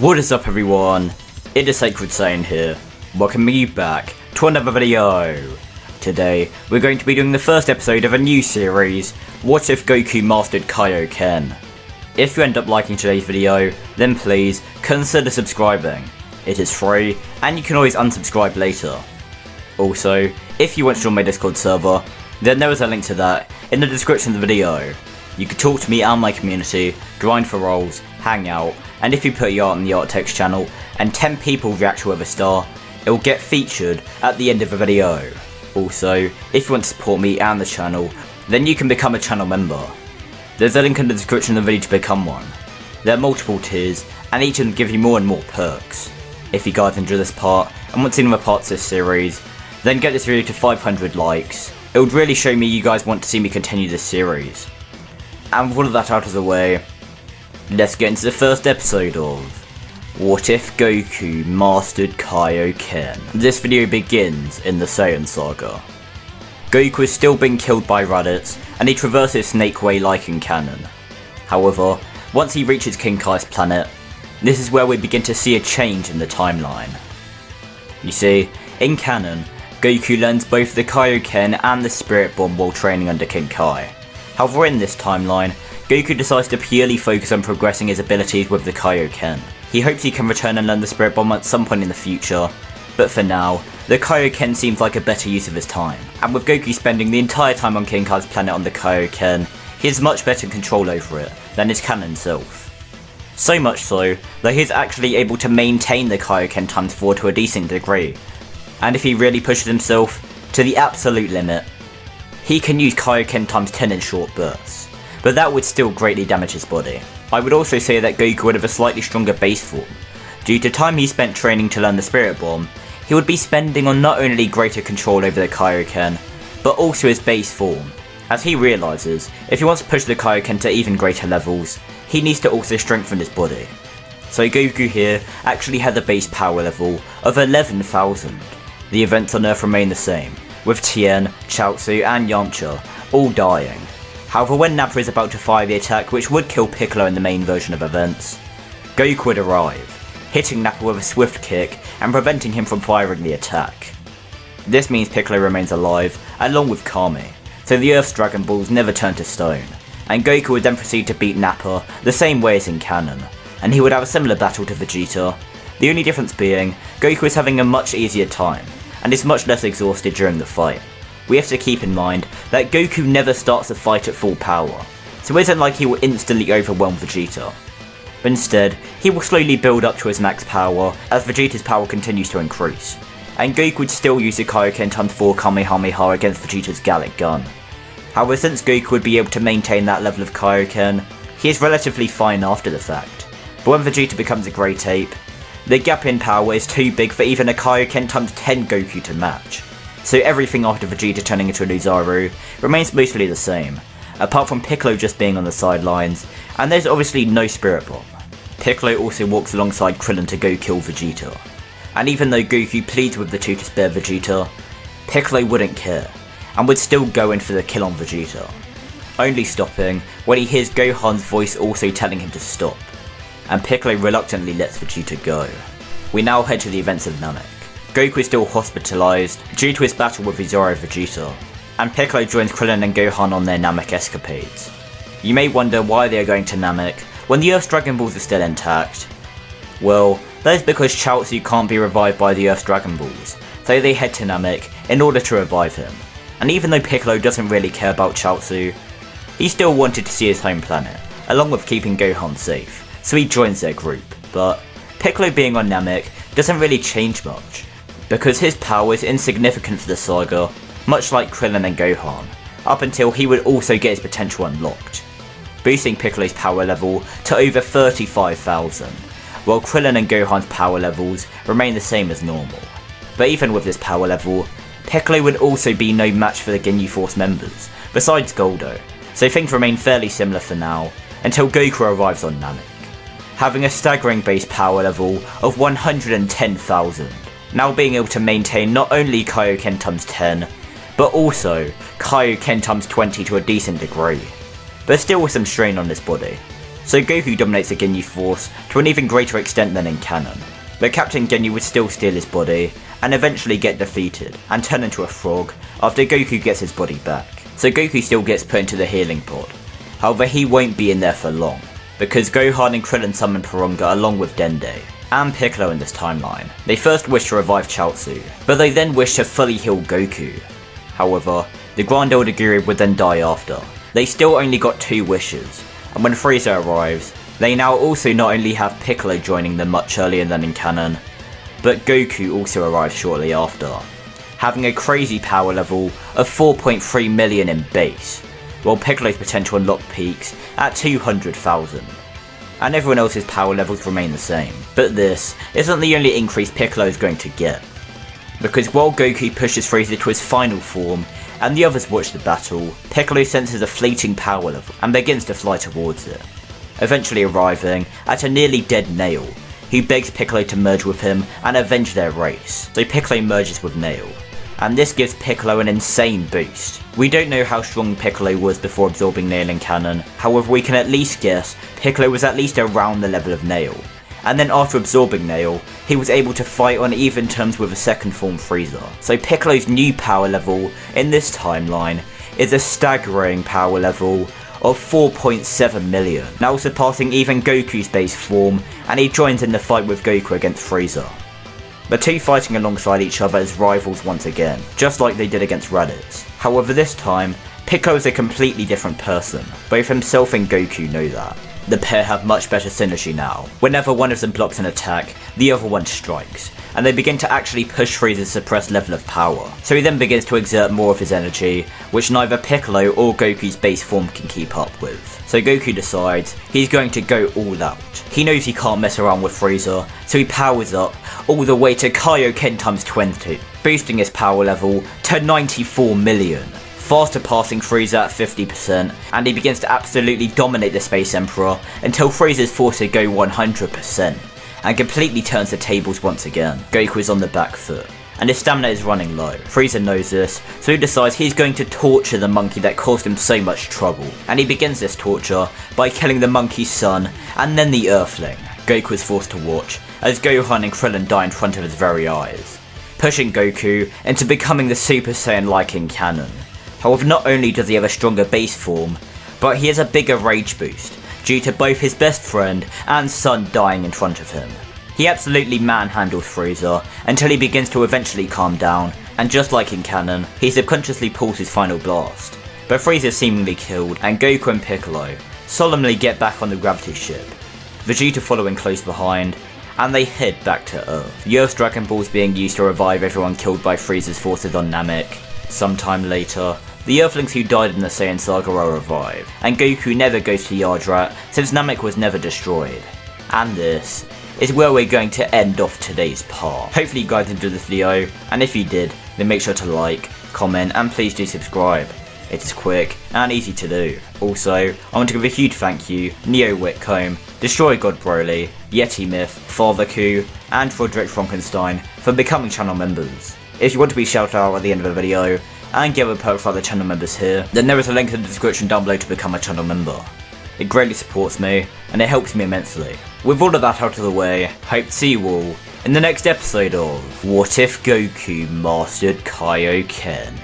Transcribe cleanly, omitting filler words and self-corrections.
What is up everyone, it is Sacred Saiyan here, welcoming you back to another video. Today we're going to be doing the first episode of a new series, What If Goku Mastered Kaioken. If you end up liking today's video, then please consider subscribing. It is free and you can always unsubscribe later. Also, if you want to join my Discord server, then there is a link to that in the description of the video. You can talk to me and my community, grind for roles, hang out, and if you put your art on the art text channel and 10 people react to a star, it will get featured at the end of the video. Also, if you want to support me and the channel, then you can become a channel member. There's a link in the description of the video to become one. There are multiple tiers and each of them give you more and more perks. If you guys enjoy this part and want to see more parts of this series, then get this video to 500 likes. It would really show me you guys want to see me continue this series. And with all of that out of the way, let's get into the first episode of What If Goku Mastered Kaioken. This video begins in the Saiyan saga. Goku is still being killed by Raditz and he traverses Snake Way like in canon. However, once he reaches King Kai's planet, this is where we begin to see a change in the timeline. You see, in canon, Goku learns both the Kaioken and the Spirit Bomb while training under King Kai. However, in this timeline, Goku decides to purely focus on progressing his abilities with the Kaioken. He hopes he can return and learn the Spirit Bomb at some point in the future, but for now, the Kaioken seems like a better use of his time. And with Goku spending the entire time on King Kai's planet on the Kaioken, he has much better control over it than his canon self. So much so, that he is actually able to maintain the Kaioken ×4 to a decent degree, and if he really pushes himself to the absolute limit, he can use Kaioken ×10 in short bursts, but that would still greatly damage his body. I would also say that Goku would have a slightly stronger base form. Due to time he spent training to learn the Spirit Bomb, he would be spending on not only greater control over the Kaioken, but also his base form, as he realises if he wants to push the Kaioken to even greater levels, he needs to also strengthen his body. So Goku here actually had a base power level of 11,000. The events on Earth remain the same, with Tien, Chaozu and Yamcha all dying. However, when Nappa is about to fire the attack which would kill Piccolo in the main version of events, Goku would arrive, hitting Nappa with a swift kick and preventing him from firing the attack. This means Piccolo remains alive along with Kami, so the Earth's Dragon Balls never turn to stone, and Goku would then proceed to beat Nappa the same way as in canon, and he would have a similar battle to Vegeta, the only difference being Goku is having a much easier time, and is much less exhausted during the fight. We have to keep in mind that Goku never starts the fight at full power, so it isn't like he will instantly overwhelm Vegeta. But instead, he will slowly build up to his max power as Vegeta's power continues to increase, and Goku would still use the Kaioken ×4 Kamehameha against Vegeta's Gallic Gun. However, since Goku would be able to maintain that level of Kaioken, he is relatively fine after the fact. But when Vegeta becomes a Great Ape, the gap in power is too big for even a Kaioken ×10 Goku to match, so everything after Vegeta turning into a Luzaru remains mostly the same, apart from Piccolo just being on the sidelines, and there's obviously no Spirit Bomb. Piccolo also walks alongside Krillin to go kill Vegeta, and even though Goku pleads with the two to spare Vegeta, Piccolo wouldn't care, and would still go in for the kill on Vegeta, only stopping when he hears Gohan's voice also telling him to stop, and Piccolo reluctantly lets Vegeta go. We now head to the events of Namek. Goku is still hospitalized due to his battle with Zoro Vegeta, and Piccolo joins Krillin and Gohan on their Namek escapades. You may wonder why they are going to Namek when the Earth's Dragon Balls are still intact. Well, that is because Chaozu can't be revived by the Earth's Dragon Balls, so they head to Namek in order to revive him. And even though Piccolo doesn't really care about Chaozu, he still wanted to see his home planet, along with keeping Gohan safe, so he joins their group. But Piccolo being on Namek doesn't really change much, because his power is insignificant for the saga, much like Krillin and Gohan, up until he would also get his potential unlocked, boosting Piccolo's power level to over 35,000, while Krillin and Gohan's power levels remain the same as normal. But even with this power level, Piccolo would also be no match for the Ginyu Force members, besides Goldo, so things remain fairly similar for now, until Goku arrives on Namek, having a staggering base power level of 110,000, now being able to maintain not only Kaioken ×10, but also Kaioken ×20 to a decent degree, but still with some strain on his body. so Goku dominates the Ginyu Force to an even greater extent than in canon. But Captain Ginyu would still steal his body, and eventually get defeated, and turn into a frog after Goku gets his body back. So Goku still gets put into the healing pod. However, he won't be in there for long, because Gohan and Krillin summon Porunga along with Dende, and Piccolo in this timeline. They first wish to revive Chaozu, but they then wish to fully heal Goku. However, the Grand Elder Guru would then die after. They still only got 2 wishes, and when Frieza arrives, they now also not only have Piccolo joining them much earlier than in canon, but Goku also arrives shortly after, having a crazy power level of 4.3 million in base, while Piccolo's potential unlock peaks at 200,000. And everyone else's power levels remain the same. But this isn't the only increase Piccolo is going to get, because while Goku pushes Frieza to his final form and the others watch the battle, Piccolo senses a fleeting power level and begins to fly towards it, eventually arriving at a nearly dead Nail, who begs Piccolo to merge with him and avenge their race. So Piccolo merges with Nail, and this gives Piccolo an insane boost. We don't know how strong Piccolo was before absorbing Nail in canon, however we can at least guess Piccolo was at least around the level of Nail, and then after absorbing Nail, he was able to fight on even terms with a second form Frieza. So Piccolo's new power level in this timeline is a staggering power level of 4.7 million, now surpassing even Goku's base form, and he joins in the fight with Goku against Frieza. The two fighting alongside each other as rivals once again, just like they did against Raditz. However, this time, Piccolo is a completely different person. Both himself and Goku know that. The pair have much better synergy now. Whenever one of them blocks an attack, the other one strikes, and they begin to actually push Frieza's suppressed level of power. So he then begins to exert more of his energy, which neither Piccolo or Goku's base form can keep up with. So Goku decides he's going to go all out. He knows he can't mess around with Frieza, so he powers up all the way to Kaioken times 20, boosting his power level to 94 million. Fast surpassing Frieza at 50%, and he begins to absolutely dominate the Space Emperor until Frieza is forced to go 100%, and completely turns the tables once again. Goku is on the back foot, and his stamina is running low. Frieza knows this, so he decides he's going to torture the monkey that caused him so much trouble, and he begins this torture by killing the monkey's son, and then the Earthling. Goku is forced to watch, as Gohan and Krillin die in front of his very eyes, pushing Goku into becoming the Super Saiyan like in canon. However, not only does he have a stronger base form, but he has a bigger rage boost, due to both his best friend and son dying in front of him. He absolutely manhandles Frieza until he begins to eventually calm down, and just like in canon, he subconsciously pulls his final blast. But Frieza is seemingly killed, and Goku and Piccolo solemnly get back on the gravity ship, Vegeta following close behind, and they head back to Earth. The Earth's Dragon Ball is being used to revive everyone killed by Frieza's forces on Namek. Sometime later, the Earthlings who died in the Saiyan saga are revived, and Goku never goes to Yardrat since Namek was never destroyed. And this is where we're going to end off today's part. Hopefully you guys enjoyed this video, and if you did, then make sure to like, comment, and please do subscribe. It is quick and easy to do. Also, I want to give a huge thank you Neo Whitcomb, Destroy God Broly, Yeti Myth, Father Coup, and Frederick Frankenstein for becoming channel members. If you want to be shouted out at the end of the video, and get other perks like the channel members here, then there is a link in the description down below to become a channel member. It greatly supports me, and it helps me immensely. With all of that out of the way, hope to see you all in the next episode of What If Goku Mastered Kaioken.